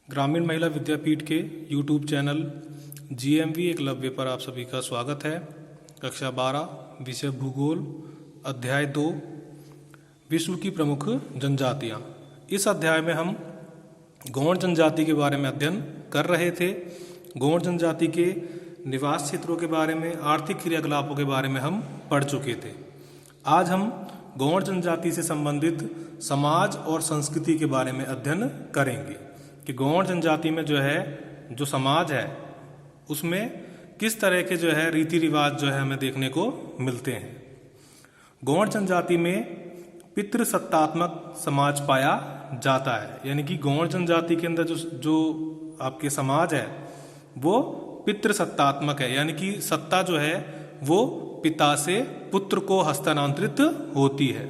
ग्रामीण महिला विद्यापीठ के यूट्यूब चैनल GMV एकलव्य पर आप सभी का स्वागत है। कक्षा 12 विषय भूगोल अध्याय 2 विश्व की प्रमुख जनजातियाँ। इस अध्याय में हम गौड़ जनजाति के बारे में अध्ययन कर रहे थे। गौड़ जनजाति के निवास क्षेत्रों के बारे में, आर्थिक क्रियाकलापों के बारे में हम पढ़ चुके थे। आज हम गौड़ जनजाति से संबंधित समाज और संस्कृति के बारे में अध्ययन करेंगे कि गौड़ जनजाति में जो समाज है उसमें किस तरह के रीति रिवाज हमें देखने को मिलते हैं। गौड़ जनजाति में पितृसत्तात्मक समाज पाया जाता है, यानी कि गौड़ जनजाति के अंदर जो आपके समाज है वो पितृसत्तात्मक है, यानी कि सत्ता वो पिता से पुत्र को हस्तांतरित होती है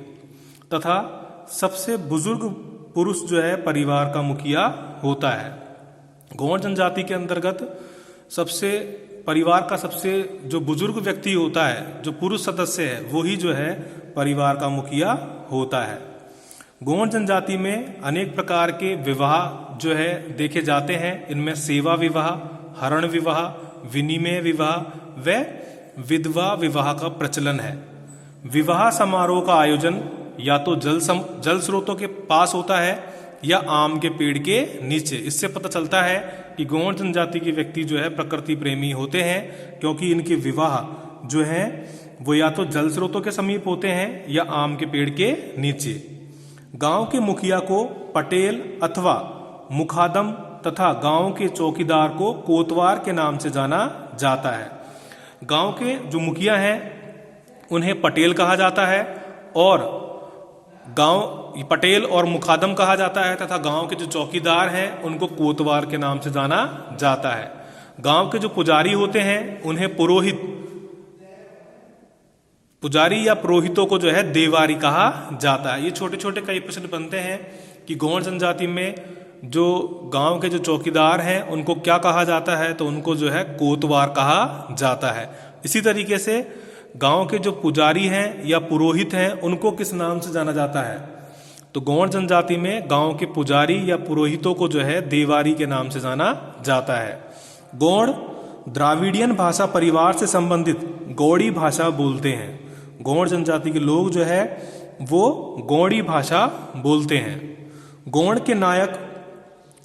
तथा सबसे बुजुर्ग पुरुष परिवार का मुखिया होता है। गौड़ जनजाति के अंतर्गत परिवार का सबसे जो बुजुर्ग व्यक्ति होता है, जो पुरुष सदस्य है, वही परिवार का मुखिया होता है। गौड़ जनजाति में अनेक प्रकार के विवाह देखे जाते हैं। इनमें सेवा विवाह, हरण विवाह, विनिमय विवाह व विधवा विवाह का प्रचलन है। विवाह समारोह का आयोजन या तो जल स्रोतों के पास होता है या आम के पेड़ के नीचे। इससे पता चलता है कि गौड़ जनजाति के व्यक्ति प्रकृति प्रेमी होते हैं, क्योंकि इनके विवाह वो या तो जल स्रोतों के समीप होते हैं या आम के पेड़ के नीचे। गांव के मुखिया को पटेल अथवा मुखादम तथा गांव के चौकीदार को कोतवार के नाम से जाना जाता है। गांव के जो मुखिया हैं उन्हें पटेल कहा जाता है और पटेल और मुखादम कहा जाता है तथा गांव के जो चौकीदार हैं उनको कोतवार के नाम से जाना जाता है। गांव के जो पुजारी होते हैं उन्हें पुजारी या पुरोहितों को देवारी कहा जाता है। ये छोटे छोटे कई प्रश्न बनते हैं कि गौड़ जनजाति में जो गांव के जो चौकीदार हैं उनको क्या कहा जाता है, तो उनको कोतवार कहा जाता है। इसी तरीके से गांव के जो पुजारी हैं या पुरोहित हैं उनको किस नाम से जाना जाता है, तो गौड़ जनजाति में गांव के पुजारी या पुरोहितों को देवारी के नाम से जाना जाता है। गौड़ द्राविडियन भाषा परिवार से संबंधित गौड़ी भाषा बोलते हैं। गौड़ जनजाति के लोग वो गौड़ी भाषा बोलते हैं। गौड़ के नायक,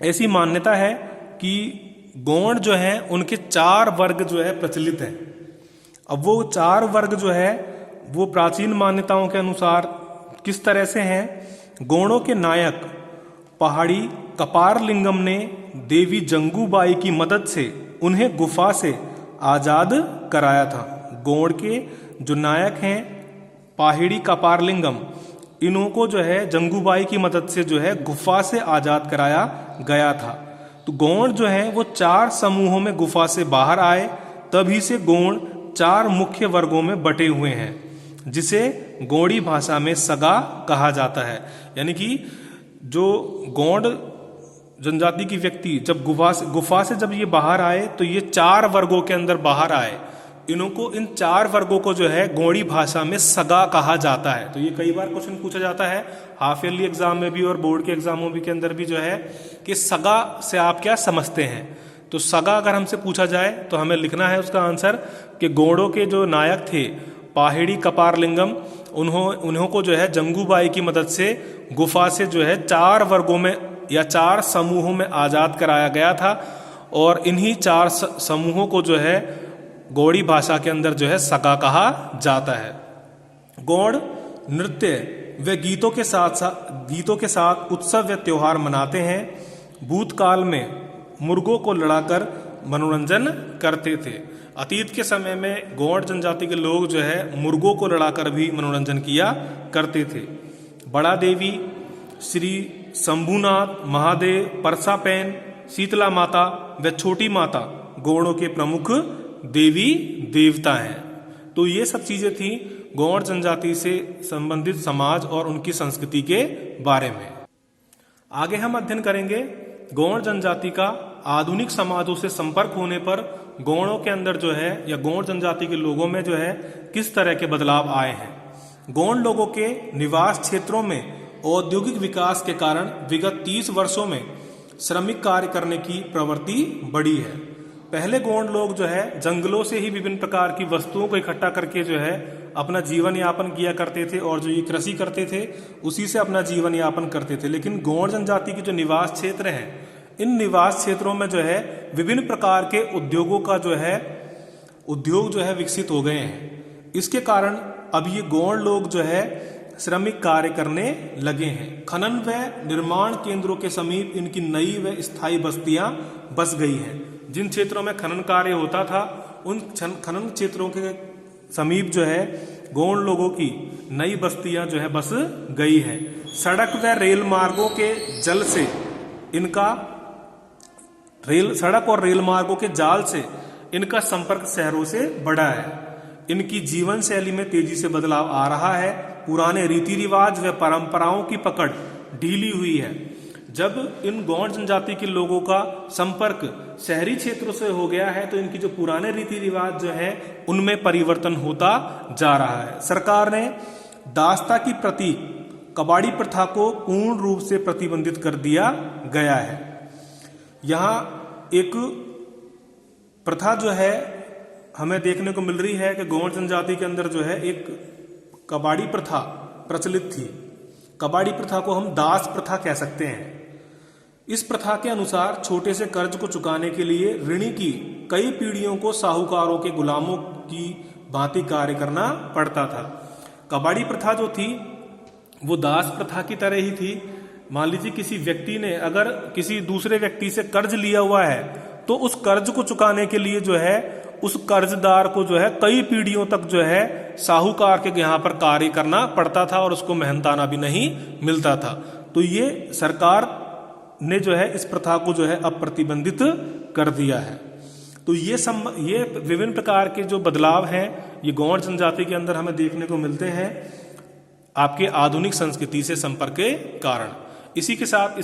ऐसी मान्यता है कि गौड़ उनके 4 वर्ग प्रचलित हैं। अब वो 4 वर्ग वो प्राचीन मान्यताओं के अनुसार किस तरह से हैं। गौड़ों के नायक पहाड़ी कपारलिंगम ने देवी जंगूबाई की मदद से उन्हें गुफा से आजाद कराया था। गौड़ के जो नायक हैं पहाड़ी कपारलिंगम, इनको जंगूबाई की मदद से गुफा से आजाद कराया गया था। तो गौड़ वो 4 समूहों में गुफा से बाहर आए, तभी से गौड़ 4 मुख्य वर्गों में बटे हुए हैं, जिसे गौड़ी भाषा में सगा कहा जाता है। यानी कि जो गौड़ जनजाति की व्यक्ति जब गुफा से जब ये बाहर आए तो ये 4 वर्गों के अंदर बाहर आए। इनको इन 4 वर्गों को गौड़ी भाषा में सगा कहा जाता है। तो ये कई बार क्वेश्चन पूछा जाता है हाफ ईयरली एग्जाम में भी और बोर्ड के एग्जामों के अंदर भी कि सगा से आप क्या समझते हैं। तो सगा अगर हमसे पूछा जाए तो हमें लिखना है उसका आंसर कि गौड़ों के जो नायक थे पहाड़ी कपारलिंगम, उन्हों को जंगूबाई की मदद से गुफा से 4 वर्गों में या 4 समूहों में आजाद कराया गया था और इन्हीं 4 समूहों को गौड़ी भाषा के अंदर सगा कहा जाता है। गौड़ नृत्य व गीतों के साथ उत्सव व त्योहार मनाते हैं। भूतकाल में मुर्गों को लड़ाकर मनोरंजन करते थे। अतीत के समय में गौड़ जनजाति के लोग मुर्गों को लड़ाकर भी मनोरंजन किया करते थे। बड़ा देवी, श्री शंभुनाथ, महादेव, परसापैन, शीतला माता व छोटी माता गौड़ों के प्रमुख देवी देवता हैं। तो ये सब चीजें थी गौड़ जनजाति से संबंधित समाज और उनकी संस्कृति के बारे में। आगे हम अध्ययन करेंगे गौड़ जनजाति का आधुनिक समाजों से संपर्क होने पर गौड़ों के अंदर या गौड़ जनजाति के लोगों में किस तरह के बदलाव आए हैं। गौड़ लोगों के निवास क्षेत्रों में औद्योगिक विकास के कारण विगत 30 वर्षों में श्रमिक कार्य करने की प्रवृत्ति बढ़ी है। पहले गौंड लोग जो है जंगलों से ही विभिन्न प्रकार की वस्तुओं को इकट्ठा करके जो है अपना जीवन यापन किया करते थे, और जो ये कृषि करते थे उसी से अपना जीवन यापन करते थे। लेकिन गौंड जनजाति के जो निवास क्षेत्र हैं, इन निवास क्षेत्रों में जो है विभिन्न प्रकार के उद्योग जो है विकसित हो गए हैं। इसके कारण अब ये गौंड लोग जो है श्रमिक कार्य करने लगे हैं। खनन व निर्माण केंद्रों के समीप इनकी नई व स्थायी बस्तियां बस गई हैं। जिन क्षेत्रों में खनन कार्य होता था उन खनन क्षेत्रों के समीप जो है गौंड लोगों की नई बस्तियां जो है बस गई हैं। सड़क व रेल मार्गों के जल से इनका सड़क और रेल मार्गों के जाल से इनका संपर्क शहरों से बढ़ा है। इनकी जीवन शैली में तेजी से बदलाव आ रहा है। पुराने रीति रिवाज व परंपराओं की पकड़ ढीली हुई है। जब इन गौंड जनजाति के लोगों का संपर्क शहरी क्षेत्रों से हो गया है तो इनकी जो पुराने रीति रिवाज जो है उनमें परिवर्तन होता जा रहा है। सरकार ने दास्ता की प्रतीक कबाड़ी प्रथा को पूर्ण रूप से प्रतिबंधित कर दिया गया है। यहाँ एक प्रथा जो है हमें देखने को मिल रही है कि गौंड जनजाति के अंदर जो है एक कबाड़ी प्रथा प्रचलित थी। कबाड़ी प्रथा को हम दास प्रथा कह सकते हैं। इस प्रथा के अनुसार छोटे से कर्ज को चुकाने के लिए ऋणी की कई पीढ़ियों को साहूकारों के गुलामों की भांति कार्य करना पड़ता था। कबाड़ी प्रथा जो थी वो दास प्रथा की तरह ही थी। मान लीजिए किसी व्यक्ति ने अगर किसी दूसरे व्यक्ति से कर्ज लिया हुआ है तो उस कर्ज को चुकाने के लिए जो है उस कर्जदार को जो है कई पीढ़ियों तक जो है साहूकार के यहाँ पर कार्य करना पड़ता था और उसको मेहनताना भी नहीं मिलता था। तो ये सरकार ने जो है इस प्रथा को जो है अब प्रतिबंधित कर दिया है। तो ये विभिन्न प्रकार के जो बदलाव हैं ये गौंड जनजाति के अंदर हमें देखने को मिलते हैं आपके आधुनिक संस्कृति से संपर्क के कारण। इसी के साथ